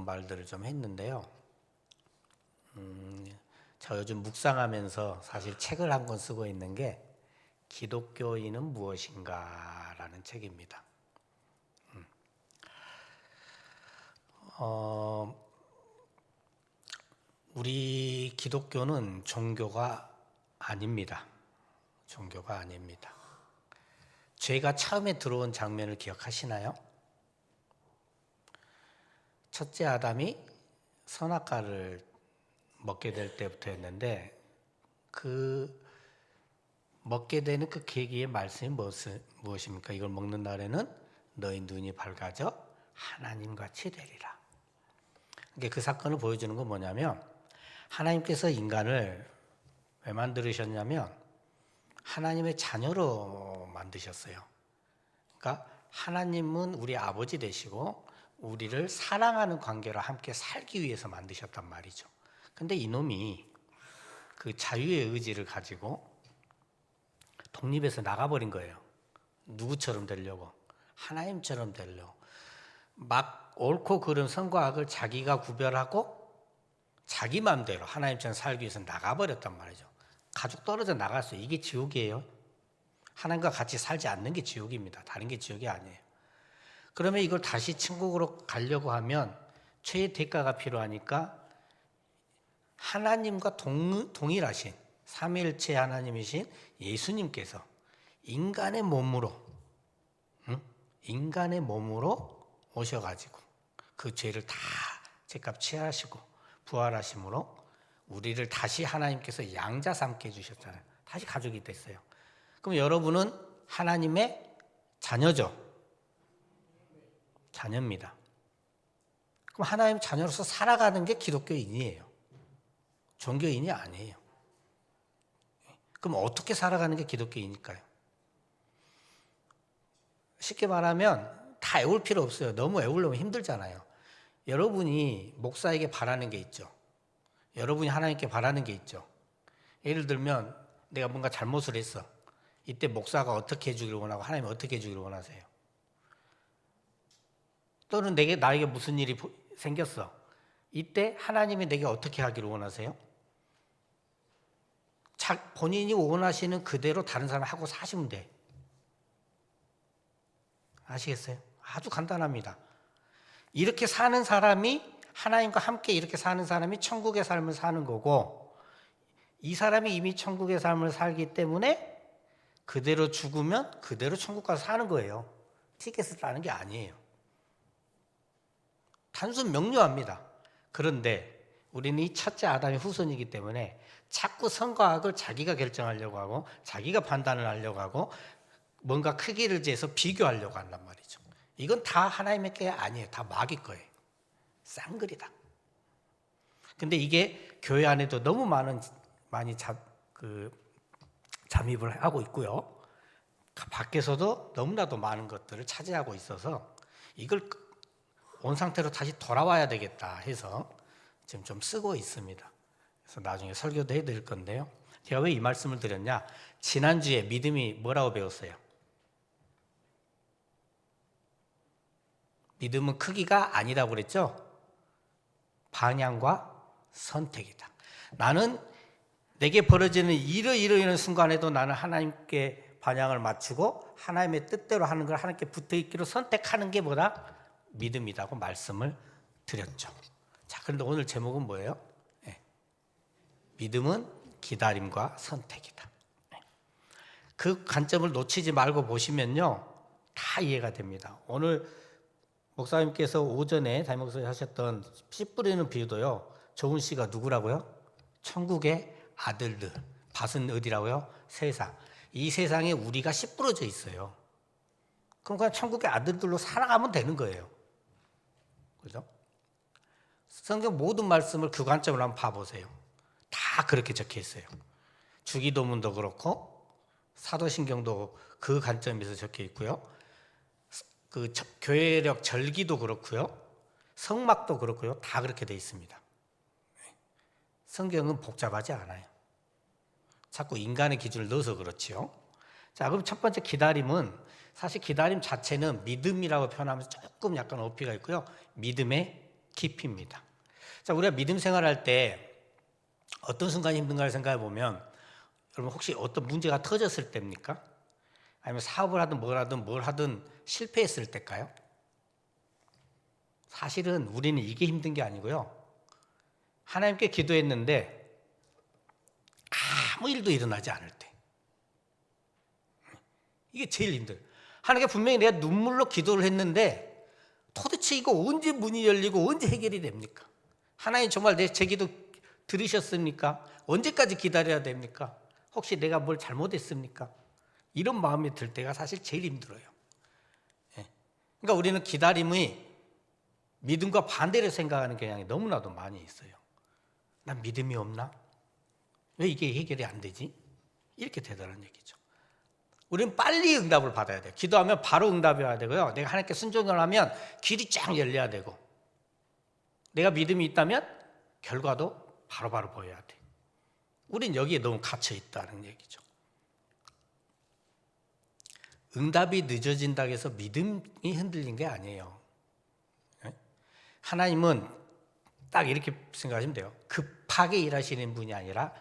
말들을 좀 했는데요. 저 요즘 묵상하면서 사실 책을 한 권 쓰고 있는 게 기독교인은 무엇인가라는 책입니다. 우리 기독교는 종교가 아닙니다. 종교가 아닙니다. 죄가 처음에 들어온 장면을 기억하시나요? 첫째 아담이 선악과를 먹게 될 때부터였는데 그 먹게 되는 그 계기의 말씀이 무엇입니까? 이걸 먹는 날에는 너희 눈이 밝아져 하나님 같이 되리라. 그 사건을 보여주는 건 뭐냐면 하나님께서 인간을 왜 만드셨냐면 하나님의 자녀로 만드셨어요. 그러니까 하나님은 우리 아버지 되시고 우리를 사랑하는 관계로 함께 살기 위해서 만드셨단 말이죠. 근데 이놈이 그 자유의 의지를 가지고 독립해서 나가버린 거예요. 누구처럼 되려고? 하나님처럼 되려고. 막 옳고 그름 선과 악을 자기가 구별하고 자기 마음대로 하나님처럼 살기 위해서 나가버렸단 말이죠. 가족 떨어져 나갔어요. 이게 지옥이에요. 하나님과 같이 살지 않는 게 지옥입니다. 다른 게 지옥이 아니에요. 그러면 이걸 다시 천국으로 가려고 하면 죄의 대가가 필요하니까 하나님과 동일하신 삼위일체 하나님이신 예수님께서 인간의 몸으로 오셔가지고 그 죄를 다 죄값 취하시고 부활하심으로 우리를 다시 하나님께서 양자 삼게 해주셨잖아요. 다시 가족이 됐어요. 그럼 여러분은 하나님의 자녀죠. 자녀입니다. 그럼 하나님의 자녀로서 살아가는 게 기독교인이에요. 종교인이 아니에요. 그럼 어떻게 살아가는 게 기독교인일까요? 쉽게 말하면 다 애울 필요 없어요. 너무 애우려면 힘들잖아요. 여러분이 목사에게 바라는 게 있죠. 여러분이 하나님께 바라는 게 있죠. 예를 들면 내가 뭔가 잘못을 했어. 이때 목사가 어떻게 해주기를 원하고 하나님이 어떻게 해주기를 원하세요? 또는 나에게 무슨 일이 생겼어. 이때 하나님이 내게 어떻게 하기를 원하세요? 본인이 원하시는 그대로 다른 사람 하고 사시면 돼. 아시겠어요? 아주 간단합니다. 이렇게 사는 사람이 하나님과 함께 이렇게 사는 사람이 천국의 삶을 사는 거고 이 사람이 이미 천국의 삶을 살기 때문에 그대로 죽으면 그대로 천국 가서 사는 거예요. 티켓을 따는 게 아니에요. 단순 명료합니다. 그런데 우리는 이 첫째 아담의 후손이기 때문에 자꾸 선과 악을 자기가 결정하려고 하고 자기가 판단을 하려고 하고 뭔가 크기를 재서 비교하려고 한단 말이죠. 이건 다 하나님의 게 아니에요. 다 마귀 거예요. 쌍글이다. 근데 이게 교회 안에도 너무 많이 잠입을 하고 있고요. 밖에서도 너무나도 많은 것들을 차지하고 있어서 이걸 온 상태로 다시 돌아와야 되겠다 해서 지금 좀 쓰고 있습니다. 그래서 나중에 설교도 해드릴 건데요. 제가 왜 이 말씀을 드렸냐? 지난주에 믿음이 뭐라고 배웠어요? 믿음은 크기가 아니라고 그랬죠? 방향과 선택이다. 나는 내게 벌어지는 이러이러한 순간에도 나는 하나님께 방향을 맞추고 하나님의 뜻대로 하는 걸 하나님께 붙어있기로 선택하는 게 뭐다? 믿음이라고 말씀을 드렸죠. 자, 그런데 오늘 제목은 뭐예요? 믿음은 기다림과 선택이다. 그 관점을 놓치지 말고 보시면요, 다 이해가 됩니다. 오늘 목사님께서 오전에 담임 목사님 하셨던 씨 뿌리는 비유도요, 조은 씨가 누구라고요? 천국의 아들들. 밭은 어디라고요? 세상. 이 세상에 우리가 씨 뿌려져 있어요. 그럼 그냥 천국의 아들들로 살아가면 되는 거예요. 그죠? 성경 모든 말씀을 그 관점으로 한번 봐보세요. 다 그렇게 적혀 있어요. 주기도문도 그렇고 사도신경도 그 관점에서 적혀 있고요. 그 교회력 절기도 그렇고요. 성막도 그렇고요. 다 그렇게 돼 있습니다. 성경은 복잡하지 않아요. 자꾸 인간의 기준을 넣어서 그렇지요. 자, 그럼 첫 번째 기다림은 사실 기다림 자체는 믿음이라고 표현하면서 조금 약간 어폐가 있고요. 믿음의 깊이입니다. 자, 우리가 믿음 생활할 때 어떤 순간이 힘든가를 생각해 보면 여러분 혹시 어떤 문제가 터졌을 때입니까? 아니면 사업을 하든 뭘 하든 실패했을 때일까요? 사실은 우리는 이게 힘든 게 아니고요. 하나님께 기도했는데 아무 일도 일어나지 않을 때. 이게 제일 힘들어요. 하나님께 분명히 내가 눈물로 기도를 했는데 도대체 이거 언제 문이 열리고 언제 해결이 됩니까? 하나님 정말 제 기도 들으셨습니까? 언제까지 기다려야 됩니까? 혹시 내가 뭘 잘못했습니까? 이런 마음이 들 때가 사실 제일 힘들어요. 그러니까 우리는 기다림의 믿음과 반대로 생각하는 경향이 너무나도 많이 있어요. 난 믿음이 없나? 왜 이게 해결이 안 되지? 이렇게 되더라는 얘기죠. 우리는 빨리 응답을 받아야 돼요. 기도하면 바로 응답이 와야 되고요. 내가 하나님께 순종을 하면 길이 쫙 열려야 되고, 내가 믿음이 있다면 결과도 바로바로 보여야 돼. 우린 여기에 너무 갇혀 있다는 얘기죠. 응답이 늦어진다고 해서 믿음이 흔들린 게 아니에요. 하나님은 딱 이렇게 생각하시면 돼요. 급하게 일하시는 분이 아니라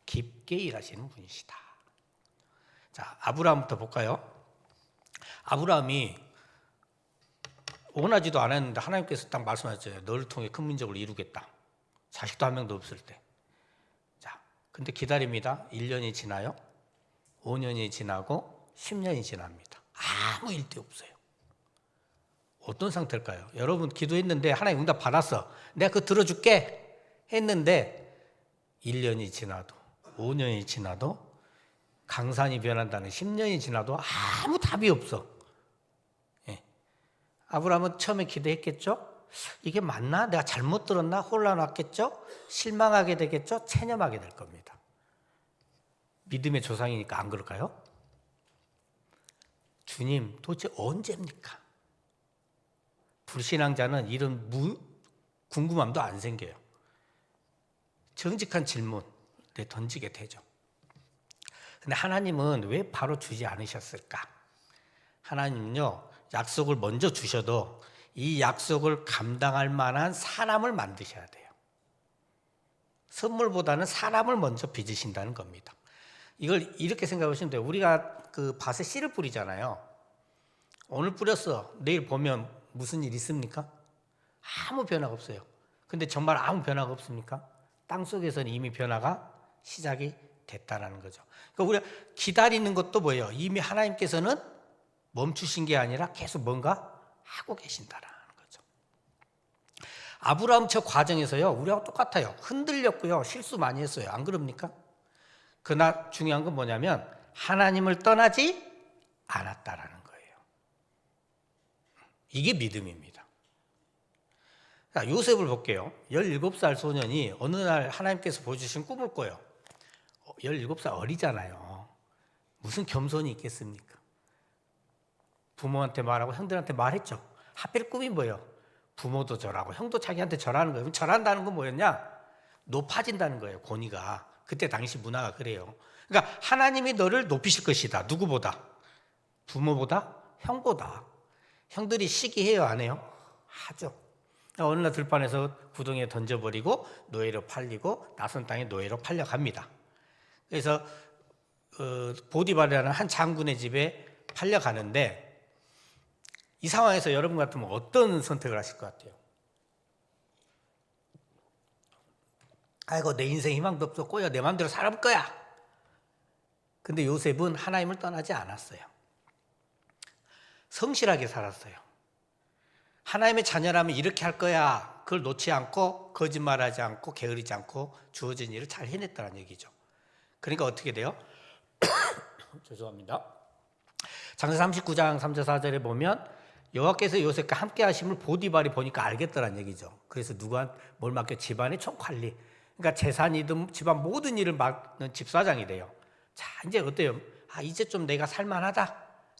깊게 일하시는 분이시다. 자, 아브라함부터 볼까요? 아브라함이 원하지도 않았는데 하나님께서 딱 말씀하셨잖아요. 너를 통해 큰 민족을 이루겠다. 자식도 한 명도 없을 때. 자, 근데 기다립니다. 1년이 지나요. 5년이 지나고 10년이 지납니다. 아무 일도 없어요. 어떤 상태일까요? 여러분 기도했는데 하나님 응답 받았어. 내가 그거 들어줄게 했는데 1년이 지나도 5년이 지나도 강산이 변한다는 10년이 지나도 아무 답이 없어. 예. 아브라함은 처음에 기도했겠죠? 이게 맞나? 내가 잘못 들었나? 혼란 왔겠죠? 실망하게 되겠죠? 체념하게 될 겁니다. 믿음의 조상이니까 안 그럴까요? 주님 도대체 언제입니까? 불신앙자는 이런 궁금함도 안 생겨요. 정직한 질문 던지게 되죠. 근데 하나님은 왜 바로 주지 않으셨을까? 하나님은요, 약속을 먼저 주셔도 이 약속을 감당할 만한 사람을 만드셔야 돼요. 선물보다는 사람을 먼저 빚으신다는 겁니다. 이걸 이렇게 생각해 보시면 돼요. 우리가 그 밭에 씨를 뿌리잖아요. 오늘 뿌렸어. 내일 보면 무슨 일 있습니까? 아무 변화가 없어요. 근데 정말 아무 변화가 없습니까? 땅 속에서는 이미 변화가 시작이 됐다는 거죠. 그러니까 우리가 기다리는 것도 뭐예요? 이미 하나님께서는 멈추신 게 아니라 계속 뭔가 하고 계신다라는 거죠. 아브라함 저 과정에서요, 우리하고 똑같아요. 흔들렸고요, 실수 많이 했어요. 안 그럽니까? 그러나 중요한 건 뭐냐면 하나님을 떠나지 않았다라는 거예요. 이게 믿음입니다. 자, 요셉을 볼게요. 17살 소년이 어느 날 하나님께서 보여주신 꿈을 꿔요. 17살 어리잖아요. 무슨 겸손이 있겠습니까? 부모한테 말하고 형들한테 말했죠. 하필 꿈이 뭐예요? 부모도 절하고 형도 자기한테 절하는 거예요. 절한다는 건 뭐였냐? 높아진다는 거예요. 권위가. 그때 당시 문화가 그래요. 그러니까 하나님이 너를 높이실 것이다. 누구보다? 부모보다? 형보다. 형들이 시기해요, 안 해요? 하죠. 어느 날 들판에서 구덩이에 던져버리고 노예로 팔리고 낯선 땅에 노예로 팔려갑니다. 그래서 보디발이라는 한 장군의 집에 팔려가는데 이 상황에서 여러분 같으면 어떤 선택을 하실 것 같아요? 아이고 내 인생 희망도 없었고요. 내 마음대로 살아볼 거야. 근데 요셉은 하나님을 떠나지 않았어요. 성실하게 살았어요. 하나님의 자녀라면 이렇게 할 거야. 그걸 놓지 않고 거짓말하지 않고 게으르지 않고 주어진 일을 잘 해냈다는 얘기죠. 그러니까 어떻게 돼요? 죄송합니다. 창세기 39장 3절 4절에 보면 여호와께서 요셉과 함께 하심을 보디발이 보니까 알겠다는 얘기죠. 그래서 누가 뭘 맡겨? 집안의 총관리. 그러니까 재산이든 집안 모든 일을 맡는 집사장이 돼요. 자, 이제 어때요? 아, 이제 좀 내가 살만하다.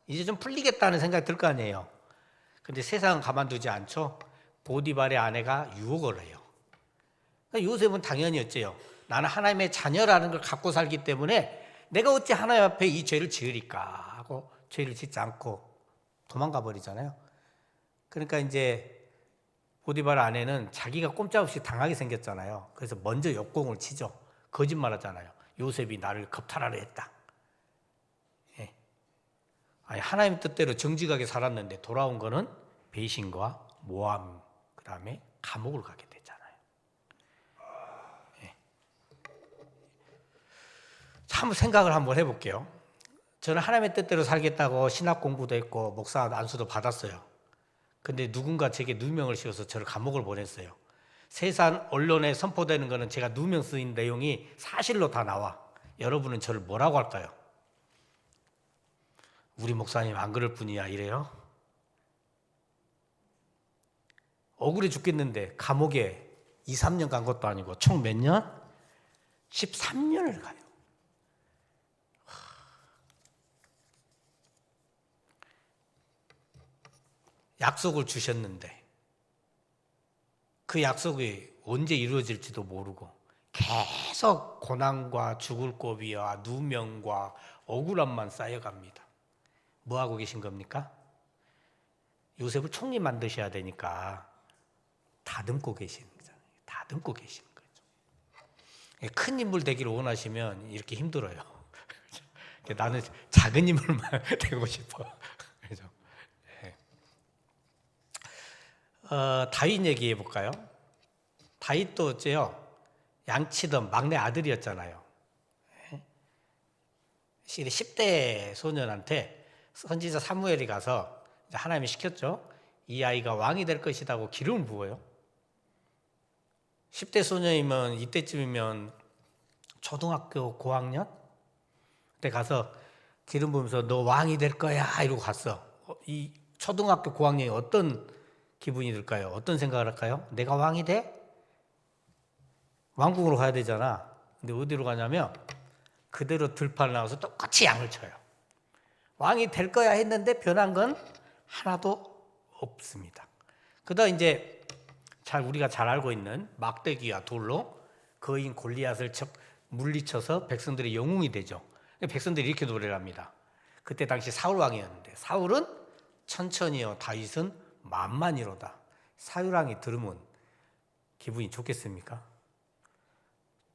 이제 좀 풀리겠다는 생각이 들 거 아니에요. 근데 세상은 가만두지 않죠. 보디발의 아내가 유혹을 해요. 그러니까 요셉은 당연히 어째요? 나는 하나님의 자녀라는 걸 갖고 살기 때문에 내가 어찌 하나님 앞에 이 죄를 지으리까 하고 죄를 짓지 않고 도망가 버리잖아요. 그러니까 이제 보디바라 아내는 자기가 꼼짝없이 당하게 생겼잖아요. 그래서 먼저 역공을 치죠. 거짓말하잖아요. 요셉이 나를 겁탈하려 했다. 예. 아니, 하나님 뜻대로 정직하게 살았는데 돌아온 거는 배신과 모함, 그 다음에 감옥을 가게 되잖아요. 예. 한번 생각을 한번 해볼게요. 저는 하나님의 뜻대로 살겠다고 신학 공부도 했고 목사 안수도 받았어요. 근데 누군가 제게 누명을 씌워서 저를 감옥을 보냈어요. 세상 언론에 선포되는 거는 제가 누명 쓰인 내용이 사실로 다 나와. 여러분은 저를 뭐라고 할까요? 우리 목사님 안 그럴 뿐이야 이래요? 억울해 죽겠는데 감옥에 2, 3년 간 것도 아니고 총 몇 년? 13년을 가요. 약속을 주셨는데 그 약속이 언제 이루어질지도 모르고 계속 고난과 죽을 고비와 누명과 억울함만 쌓여갑니다. 뭐 하고 계신 겁니까? 요셉을 총리 만드셔야 되니까 다듬고 계시는 거잖아요. 다듬고 계시는 거죠. 큰 인물 되기를 원하시면 이렇게 힘들어요. 나는 작은 인물만 되고 싶어. 그죠? 다윗 얘기해 볼까요? 다윗도 어째요? 양치던 막내 아들이었잖아요. 10대 소년한테 선지자 사무엘이 가서 하나님이 시켰죠. 이 아이가 왕이 될 것이라고 기름을 부어요. 10대 소년이면 이때쯤이면 초등학교 고학년? 그때 가서 기름 부으면서 너 왕이 될 거야 이러고 갔어. 이 초등학교 고학년이 어떤 기분이 들까요? 어떤 생각을 할까요? 내가 왕이 돼? 왕궁으로 가야 되잖아. 근데 어디로 가냐면 그대로 들판을 나와서 똑같이 양을 쳐요. 왕이 될 거야 했는데 변한 건 하나도 없습니다. 그다음 이제 우리가 잘 알고 있는 막대기와 돌로 거인 골리앗을 물리쳐서 백성들의 영웅이 되죠. 백성들이 이렇게 노래를 합니다. 그때 당시 사울 왕이었는데 사울은 천천히요 다윗은 만만이로다. 사울 왕이 들으면 기분이 좋겠습니까?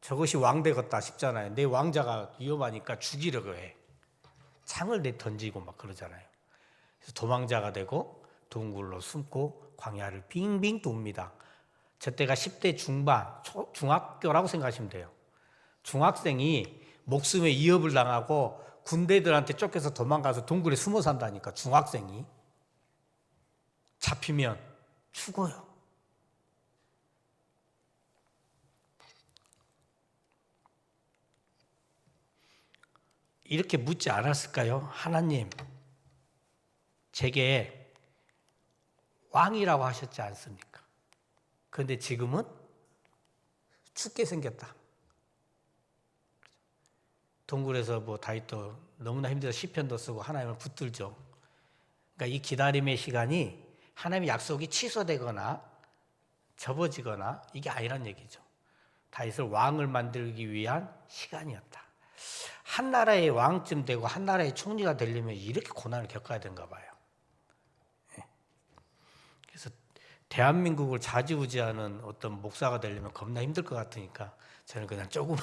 저것이 왕 되겠다 싶잖아요. 내 왕자가 위험하니까 죽이려고 해. 창을 던지고 막 그러잖아요. 그래서 도망자가 되고 동굴로 숨고 광야를 빙빙 돕니다. 저 때가 10대 중반, 중학교라고 생각하시면 돼요. 중학생이 목숨에 위협을 당하고 군대들한테 쫓겨서 도망가서 동굴에 숨어 산다니까. 중학생이 잡히면 죽어요. 이렇게 묻지 않았을까요? 하나님, 제게 왕이라고 하셨지 않습니까? 그런데 지금은 죽게 생겼다. 동굴에서 다윗도 너무나 힘들어서 시편도 쓰고 하나님을 붙들죠. 그러니까 이 기다림의 시간이 하나님의 약속이 취소되거나 접어지거나 이게 아니란 얘기죠. 다윗을 왕을 만들기 위한 시간이었다. 한 나라의 왕쯤 되고 한 나라의 총리가 되려면 이렇게 고난을 겪어야 되는가 봐요. 그래서 대한민국을 좌지우지하는 어떤 목사가 되려면 겁나 힘들 것 같으니까 저는 그냥 조그만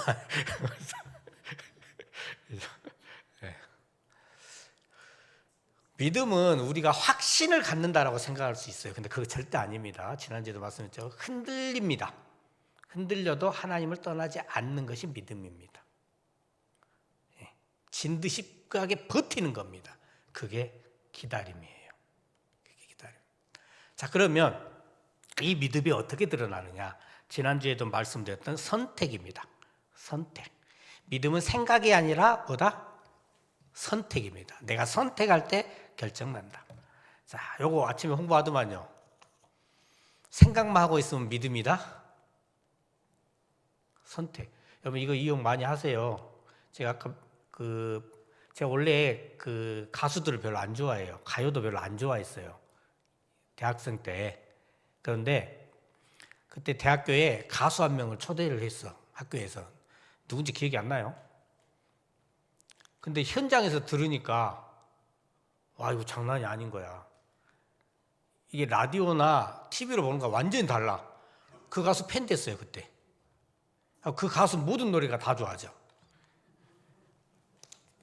믿음은 우리가 확신을 갖는다라고 생각할 수 있어요. 근데 그거 절대 아닙니다. 지난주에도 말씀드렸죠. 흔들립니다. 흔들려도 하나님을 떠나지 않는 것이 믿음입니다. 진 듯이 끈하게 버티는 겁니다. 그게 기다림이에요. 그게 기다림. 자, 그러면 이 믿음이 어떻게 드러나느냐? 지난주에도 말씀드렸던 선택입니다. 선택. 믿음은 생각이 아니라 뭐다? 선택입니다. 내가 선택할 때 결정난다. 자, 요거 아침에 홍보하더만요. 생각만 하고 있으면 믿음이다. 선택. 여러분 이거 이용 많이 하세요. 제가 아까 제가 원래 가수들을 별로 안 좋아해요. 가요도 별로 안 좋아했어요. 대학생 때. 그런데 그때 대학교에 가수 한 명을 초대를 했어. 학교에서. 누군지 기억이 안 나요. 근데 현장에서 들으니까 와, 이거 장난이 아닌 거야. 이게 라디오나 TV로 보는 거 완전히 달라. 그 가수 팬 됐어요 그때. 그 가수 모든 노래가 다 좋아져.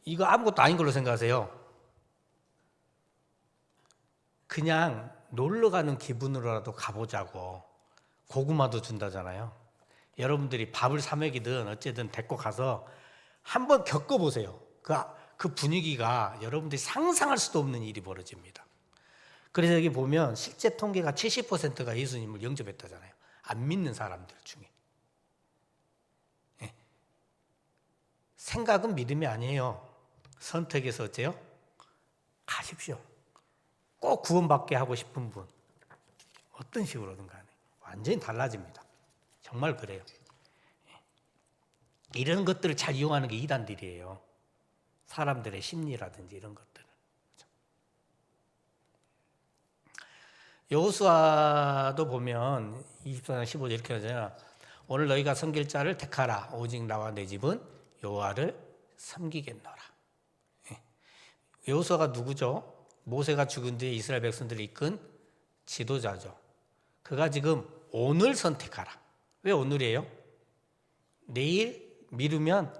이거 아무것도 아닌 걸로 생각하세요. 그냥 놀러 가는 기분으로라도 가보자고 고구마도 준다잖아요. 여러분들이 밥을 사 먹이든 어쨌든 데리고 가서 한번 겪어보세요. 그 분위기가 여러분들이 상상할 수도 없는 일이 벌어집니다. 그래서 여기 보면 실제 통계가 70%가 예수님을 영접했다잖아요. 안 믿는 사람들 중에. 예. 생각은 믿음이 아니에요. 선택해서 어째요? 가십시오. 꼭 구원받게 하고 싶은 분 어떤 식으로든 간에 완전히 달라집니다. 정말 그래요. 이런 것들을 잘 이용하는 게 이단들이에요. 사람들의 심리라든지 이런 것들을. 여호수아도 보면 24장 15절 이렇게 하잖아요. 오늘 너희가 섬길 자를 택하라. 오직 나와 내 집은 여호와를 섬기겠노라. 여호수아가 누구죠? 모세가 죽은 뒤에 이스라엘 백성들을 이끈 지도자죠. 그가 지금 오늘 선택하라. 왜 오늘이에요? 내일 미루면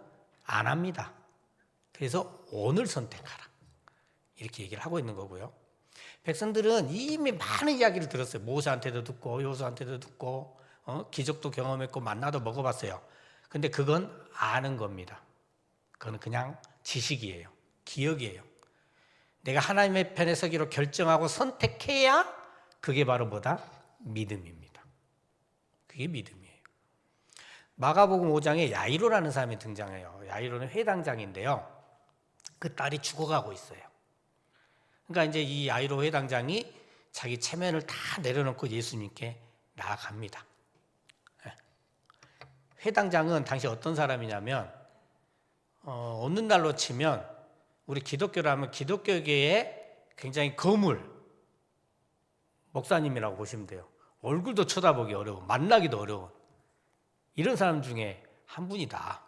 안 합니다. 그래서 오늘 선택하라. 이렇게 얘기를 하고 있는 거고요. 백성들은 이미 많은 이야기를 들었어요. 모세한테도 듣고 여호수아한테도 듣고 기적도 경험했고 만나도 먹어봤어요. 근데 그건 아는 겁니다. 그건 그냥 지식이에요. 기억이에요. 내가 하나님의 편에 서기로 결정하고 선택해야 그게 바로 뭐다? 믿음입니다. 그게 믿음이에요. 마가복음 5장에 야이로라는 사람이 등장해요. 야이로는 회당장인데요. 그 딸이 죽어가고 있어요. 그러니까 이제 이 야이로 회당장이 자기 체면을 다 내려놓고 예수님께 나아갑니다. 회당장은 당시 어떤 사람이냐면 오늘날로 치면 우리 기독교라면 기독교계의 굉장히 거물 목사님이라고 보시면 돼요. 얼굴도 쳐다보기 어려운, 만나기도 어려운 이런 사람 중에 한 분이다.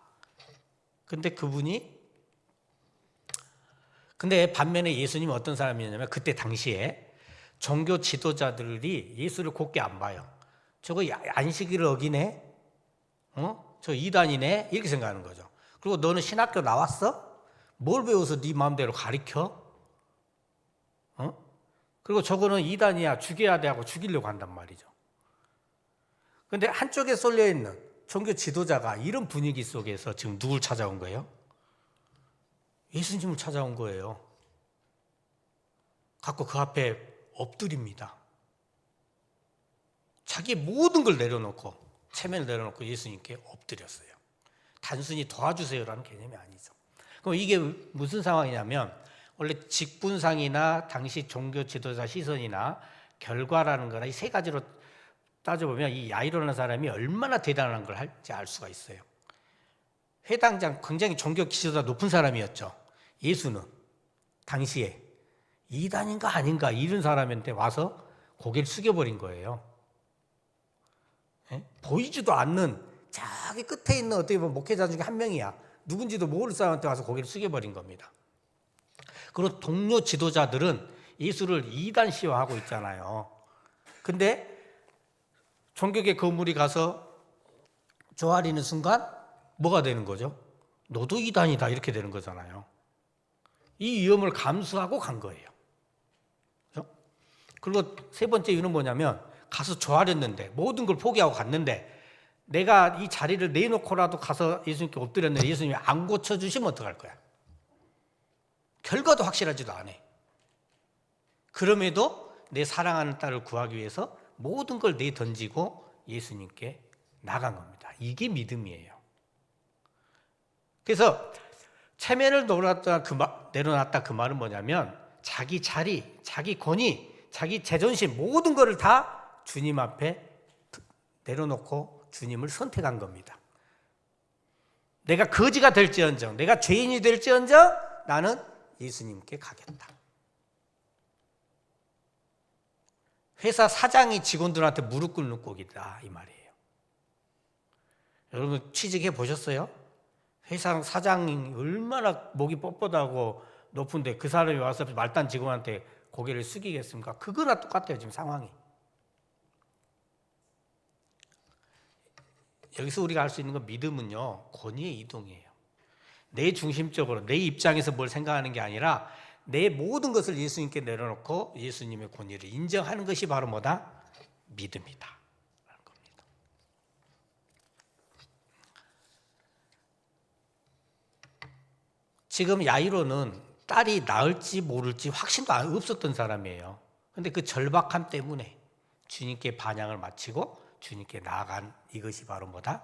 근데 반면에 예수님은 어떤 사람이냐면 그때 당시에 종교 지도자들이 예수를 곱게 안 봐요. 저거 안식일을 어기네? 저 이단이네? 이렇게 생각하는 거죠. 그리고 너는 신학교 나왔어? 뭘 배워서 네 마음대로 가르쳐? 그리고 저거는 이단이야. 죽여야 돼 하고 죽이려고 한단 말이죠. 그런데 한쪽에 쏠려있는 종교 지도자가 이런 분위기 속에서 지금 누굴 찾아온 거예요? 예수님을 찾아온 거예요. 갖고 그 앞에 엎드립니다. 자기 모든 걸 내려놓고 체면을 내려놓고 예수님께 엎드렸어요. 단순히 도와주세요라는 개념이 아니죠. 그럼 이게 무슨 상황이냐면 원래 직분상이나 당시 종교 지도자 시선이나 결과라는 거나 이 세 가지로 따져보면 이 야이로라는 사람이 얼마나 대단한 걸 할지 알 수가 있어요. 회당장 굉장히 종교 지도자 높은 사람이었죠. 예수는 당시에 이단인가 아닌가 이런 사람한테 와서 고개를 숙여버린 거예요. 보이지도 않는 저기 끝에 있는 어떻게 보면 목회자 중에 한 명이야. 누군지도 모를 사람한테 와서 고개를 숙여버린 겁니다. 그리고 동료 지도자들은 예수를 이단시화하고 있잖아요. 근데 종교계 거물이 가서 조아리는 순간 뭐가 되는 거죠? 너도 이단이다 이렇게 되는 거잖아요. 이 위험을 감수하고 간 거예요. 그렇죠? 그리고 세 번째 이유는 뭐냐면 가서 조아렸는데 모든 걸 포기하고 갔는데 내가 이 자리를 내놓고라도 가서 예수님께 엎드렸는데 예수님이 안 고쳐주시면 어떡할 거야? 결과도 확실하지도 않아. 그럼에도 내 사랑하는 딸을 구하기 위해서 모든 걸 내던지고 예수님께 나간 겁니다. 이게 믿음이에요. 그래서 체면을 내려놨다 그 말은 뭐냐면 자기 자리, 자기 권위, 자기 자존심 모든 것을 다 주님 앞에 내려놓고 주님을 선택한 겁니다. 내가 거지가 될지언정, 내가 죄인이 될지언정 나는 예수님께 가겠다. 회사 사장이 직원들한테 무릎 꿇는 꼴이다 이 말이에요. 여러분 취직해 보셨어요? 회사 사장이 얼마나 목이 뻣뻣하고 높은데 그 사람이 와서 말단 직원한테 고개를 숙이겠습니까? 그거나 똑같아요, 지금 상황이. 여기서 우리가 할 수 있는 건 믿음은요, 권위의 이동이에요. 내 중심적으로 내 입장에서 뭘 생각하는 게 아니라 내 모든 것을 예수님께 내려놓고 예수님의 권위를 인정하는 것이 바로 뭐다? 믿음이다 라는 겁니다. 지금 야이로는 딸이 낳을지 모를지 확신도 없었던 사람이에요. 그런데 그 절박함 때문에 주님께 반향을 마치고 주님께 나아간 이것이 바로 뭐다?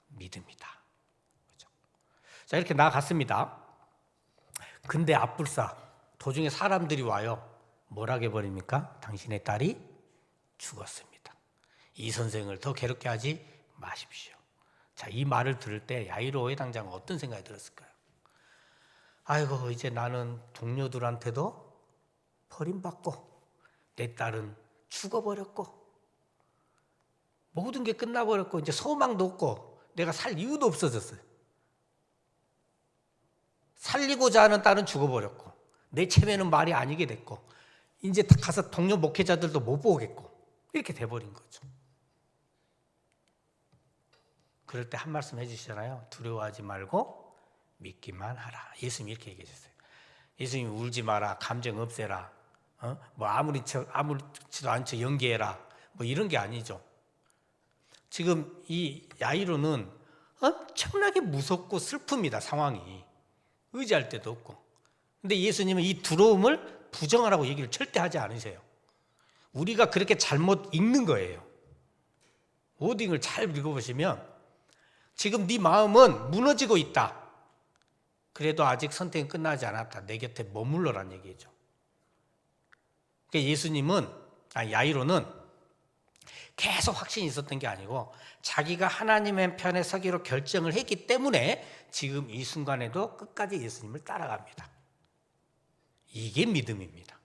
믿음이다. 그렇죠? 자, 이렇게 나아갔습니다. 근데 앞불사 도중에 사람들이 와요. 뭐라고 해버립니까? 당신의 딸이 죽었습니다. 이 선생을 더 괴롭게 하지 마십시오. 자, 이 말을 들을 때 야이로 회당장은 어떤 생각이 들었을까요? 아이고, 이제 나는 동료들한테도 버림받고 내 딸은 죽어버렸고 모든 게 끝나버렸고 이제 소망도 없고 내가 살 이유도 없어졌어요. 살리고자 하는 딸은 죽어버렸고 내 체면은 말이 아니게 됐고 이제 가서 동료 목회자들도 못 보겠고 이렇게 돼버린 거죠. 그럴 때 한 말씀 해주시잖아요. 두려워하지 말고 믿기만 하라. 예수님이 이렇게 얘기하셨어요. 예수님이 울지 마라, 감정 없애라, 뭐 아무렇지도 않죠 연기해라, 뭐 이런 게 아니죠. 지금 이 야이로는 엄청나게 무섭고 슬픕니다. 상황이. 의지할 데도 없고. 근데 예수님은 이 두려움을 부정하라고 얘기를 절대 하지 않으세요. 우리가 그렇게 잘못 읽는 거예요. 워딩을 잘 읽어보시면 지금 네 마음은 무너지고 있다. 그래도 아직 선택은 끝나지 않았다. 내 곁에 머물러란 얘기죠. 그러니까 예수님은, 야이로는 계속 확신이 있었던 게 아니고 자기가 하나님의 편에 서기로 결정을 했기 때문에 지금 이 순간에도 끝까지 예수님을 따라갑니다. 이게 믿음입니다.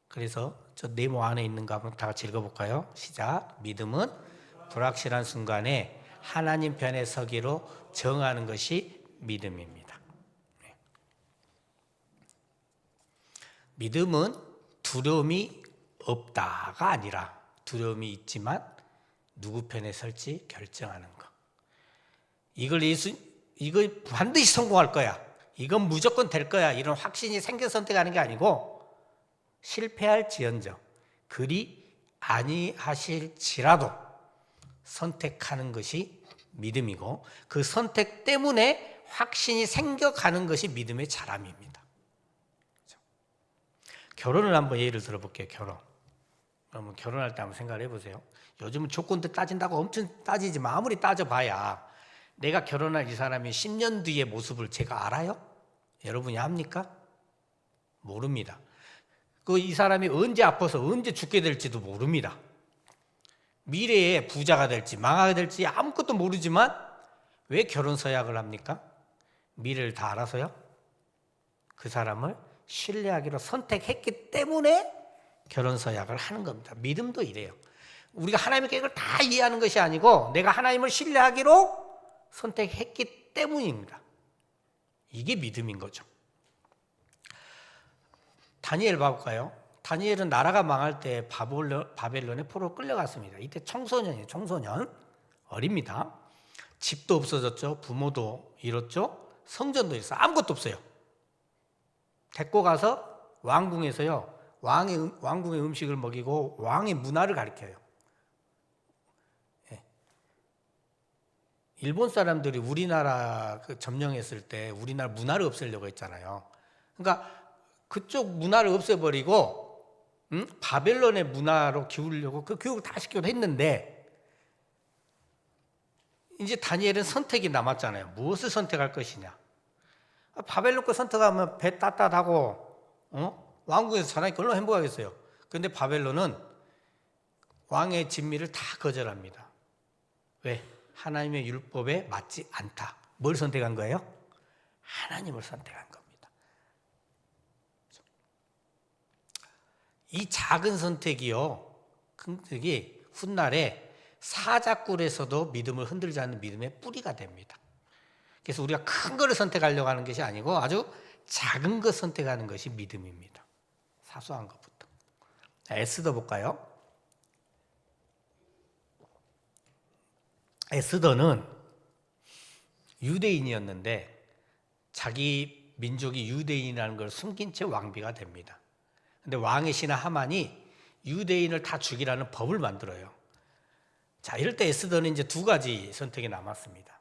그래서 저 네모 안에 있는 거 한번 다 같이 읽어볼까요? 시작. 믿음은 불확실한 순간에 하나님 편에 서기로 정하는 것이 믿음입니다. 믿음은 두려움이 없다가 아니라 두려움이 있지만 누구 편에 설지 결정하는 것. 이걸 반드시 성공할 거야. 이건 무조건 될 거야. 이런 확신이 생겨 선택하는 게 아니고 실패할지언정 그리 아니하실지라도 선택하는 것이 믿음이고 그 선택 때문에 확신이 생겨가는 것이 믿음의 자람입니다. 결혼을 한번 예를 들어볼게요. 그러면 결혼할 때 한번 생각을 해보세요. 요즘은 조건도 따진다고 엄청 따지지만 아무리 따져봐야 내가 결혼할 이 사람이 10년 뒤의 모습을 제가 알아요? 여러분이 압니까? 모릅니다. 이 사람이 언제 아파서 언제 죽게 될지도 모릅니다. 미래에 부자가 될지 망하게 될지 아무것도 모르지만 왜 결혼 서약을 합니까? 미래를 다 알아서요? 그 사람을 신뢰하기로 선택했기 때문에 결혼 서약을 하는 겁니다. 믿음도 이래요. 우리가 하나님의 계획을 다 이해하는 것이 아니고 내가 하나님을 신뢰하기로 선택했기 때문입니다. 이게 믿음인 거죠. 다니엘 봐볼까요? 다니엘은 나라가 망할 때 바벨론에 포로 끌려갔습니다. 이때 청소년이에요. 청소년. 어립니다. 집도 없어졌죠. 부모도 잃었죠. 성전도 잃었어요. 아무것도 없어요. 데리고 가서 왕궁에서요. 왕궁의 음식을 먹이고 왕의 문화를 가르쳐요. 일본 사람들이 우리나라 점령했을 때 우리나라 문화를 없애려고 했잖아요. 그러니까 그쪽 문화를 없애버리고 바벨론의 문화로 기우려고 그 교육을 다 시키기도 했는데 이제 다니엘은 선택이 남았잖아요. 무엇을 선택할 것이냐. 바벨론 거 선택하면 배 따뜻하고 왕궁에서 사람이 얼마나 행복하겠어요. 그런데 바벨론은 왕의 진미를 다 거절합니다. 왜? 하나님의 율법에 맞지 않다. 뭘 선택한 거예요? 하나님을 선택한 겁니다. 이 작은 선택이요. 선택이 훗날에 사자굴에서도 믿음을 흔들지 않는 믿음의 뿌리가 됩니다. 그래서 우리가 큰 거를 선택하려고 하는 것이 아니고 아주 작은 것 선택하는 것이 믿음입니다. 사소한 것부터. 에스더 볼까요? 에스더는 유대인이었는데 자기 민족이 유대인이라는 걸 숨긴 채 왕비가 됩니다. 근데 왕의 신하 하만이 유대인을 다 죽이라는 법을 만들어요. 자, 이럴 때 에스더는 이제 두 가지 선택이 남았습니다.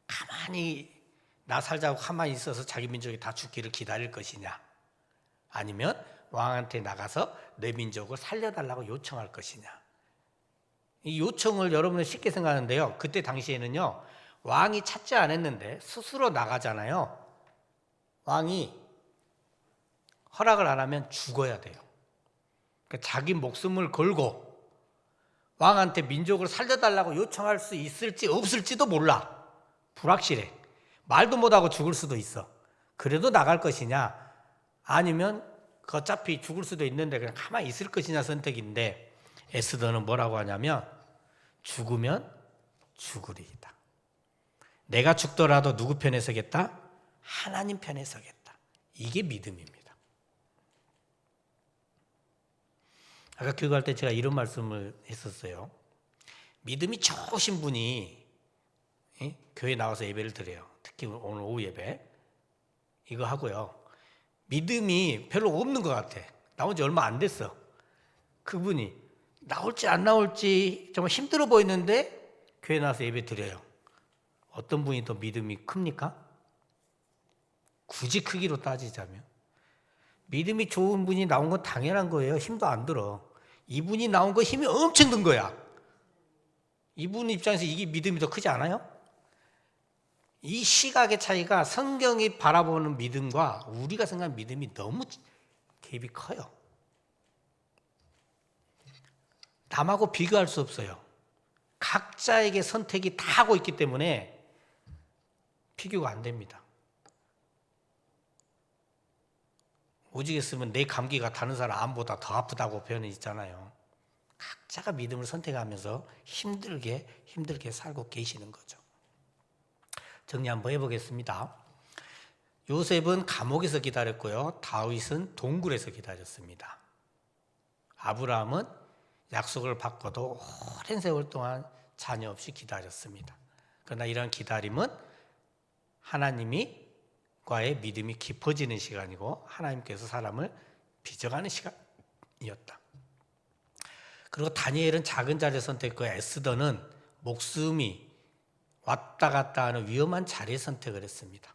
가만히 나 살자고 가만히 있어서 자기 민족이 다 죽기를 기다릴 것이냐, 아니면 왕한테 나가서 내 민족을 살려달라고 요청할 것이냐. 이 요청을 여러분은 쉽게 생각하는데요, 그때 당시에는요 왕이 찾지 않았는데 스스로 나가잖아요. 왕이 허락을 안 하면 죽어야 돼요. 그러니까 자기 목숨을 걸고 왕한테 민족을 살려달라고 요청할 수 있을지 없을지도 몰라. 불확실해. 말도 못하고 죽을 수도 있어. 그래도 나갈 것이냐, 아니면 어차피 죽을 수도 있는데 그냥 가만히 있을 것이냐 선택인데, 에스더는 뭐라고 하냐면 죽으면 죽으리이다. 내가 죽더라도 누구 편에 서겠다? 하나님 편에 서겠다. 이게 믿음입니다. 아까 교육할 때 제가 이런 말씀을 했었어요. 믿음이 좋으신 분이 교회 나와서 예배를 드려요. 특히 오늘 오후 예배 이거 하고요. 믿음이 별로 없는 것 같아. 나온 지 얼마 안 됐어. 그분이 나올지 안 나올지 정말 힘들어 보이는데 교회 나와서 예배 드려요. 어떤 분이 더 믿음이 큽니까? 굳이 크기로 따지자면 믿음이 좋은 분이 나온 건 당연한 거예요. 힘도 안 들어. 이분이 나온 거 힘이 엄청 든 거야. 이분 입장에서 이게 믿음이 더 크지 않아요? 이 시각의 차이가 성경이 바라보는 믿음과 우리가 생각하는 믿음이 너무 갭이 커요. 남하고 비교할 수 없어요. 각자에게 선택이 다 하고 있기 때문에 비교가 안 됩니다. 오직 했으면 내 감기가 다른 사람 암보다 더 아프다고 표현이 있잖아요. 각자가 믿음을 선택하면서 힘들게 살고 계시는 거죠. 정리 한번 해보겠습니다. 요셉은 감옥에서 기다렸고요. 다윗은 동굴에서 기다렸습니다. 아브라함은 약속을 받고도 오랜 세월 동안 자녀 없이 기다렸습니다. 그러나 이런 기다림은 하나님과의 믿음이 깊어지는 시간이고 하나님께서 사람을 빚어가는 시간이었다. 그리고 다니엘은 작은 자리를 선택했고 에스더는 목숨이 왔다 갔다 하는 위험한 자리에 선택을 했습니다.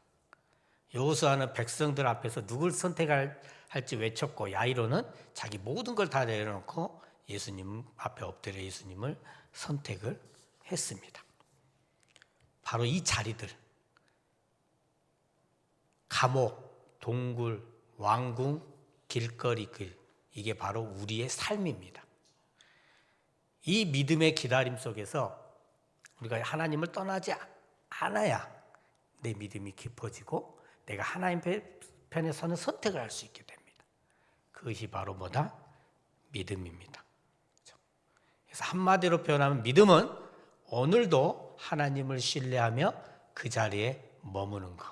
여호수아는 백성들 앞에서 누굴 선택할지 외쳤고 야이로는 자기 모든 걸 다 내려놓고 예수님 앞에 엎드려 예수님을 선택을 했습니다. 바로 이 자리들, 감옥, 동굴, 왕궁, 길거리 길, 이게 바로 우리의 삶입니다. 이 믿음의 기다림 속에서 우리가 하나님을 떠나지 않아야 내 믿음이 깊어지고 내가 하나님 편에 서는 선택을 할 수 있게 됩니다. 그것이 바로 뭐다? 믿음입니다. 그래서 한마디로 표현하면 믿음은 오늘도 하나님을 신뢰하며 그 자리에 머무는 것.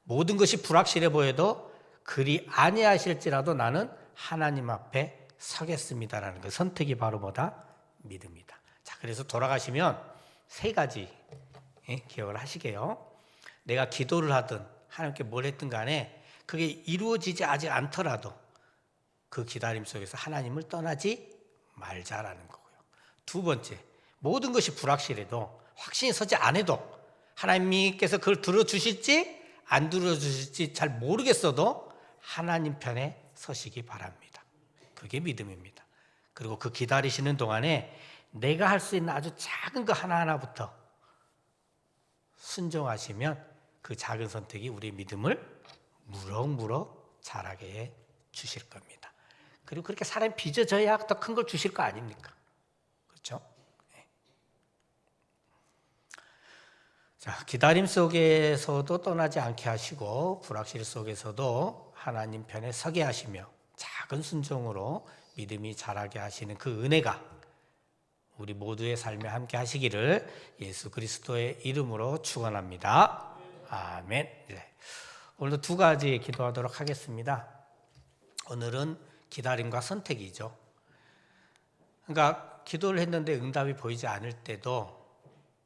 모든 것이 불확실해 보여도 그리 아니하실지라도 나는 하나님 앞에 서겠습니다라는 그 선택이 바로 뭐다? 믿음이다. 자, 그래서 돌아가시면 세 가지 기억을 하시게요. 내가 기도를 하든 하나님께 뭘 했든 간에 그게 이루어지지 아직 않더라도 그 기다림 속에서 하나님을 떠나지 말자라는 거고요. 두 번째, 모든 것이 불확실해도 확신이 서지 않아도 하나님께서 그걸 들어주실지 안 들어주실지 잘 모르겠어도 하나님 편에 서시기 바랍니다. 그게 믿음입니다. 그리고 그 기다리시는 동안에 내가 할 수 있는 아주 작은 거 하나하나부터 순종하시면 그 작은 선택이 우리의 믿음을 무럭무럭 자라게 해 주실 겁니다. 그리고 그렇게 사람이 빚어져야 더 큰 걸 주실 거 아닙니까? 그렇죠? 네. 자, 기다림 속에서도 떠나지 않게 하시고 불확실 속에서도 하나님 편에 서게 하시며 작은 순종으로 믿음이 자라게 하시는 그 은혜가 우리 모두의 삶에 함께 하시기를 예수 그리스도의 이름으로 축원합니다. 아멘. 네. 오늘도 두 가지 기도하도록 하겠습니다. 오늘은 기다림과 선택이죠. 그러니까 기도를 했는데 응답이 보이지 않을 때도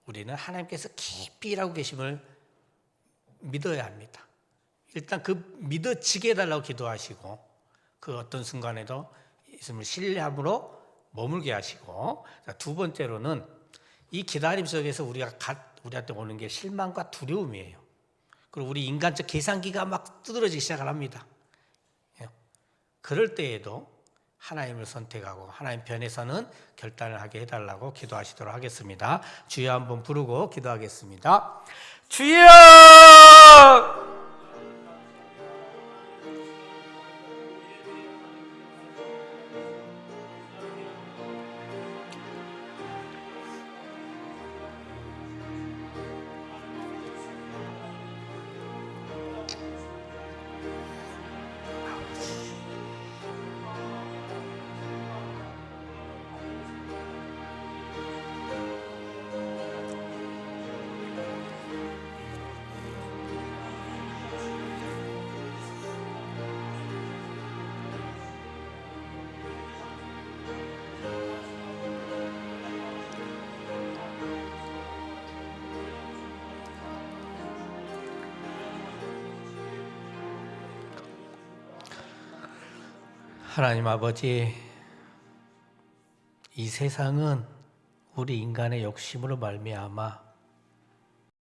우리는 하나님께서 깊이 일하고 계심을 믿어야 합니다. 일단 그 믿어지게 해달라고 기도하시고 그 어떤 순간에도 있음을 신뢰함으로 머물게 하시고, 두 번째로는 이 기다림 속에서 우리한테 오는 게 실망과 두려움이에요. 그리고 우리 인간적 계산기가 막 두드러지기 시작을 합니다. 그럴 때에도 하나님을 선택하고 하나님 편에서는 결단을 하게 해달라고 기도하시도록 하겠습니다. 주여 한번 부르고 기도하겠습니다. 주여! 하나님 아버지, 이 세상은 우리 인간의 욕심으로 말미암아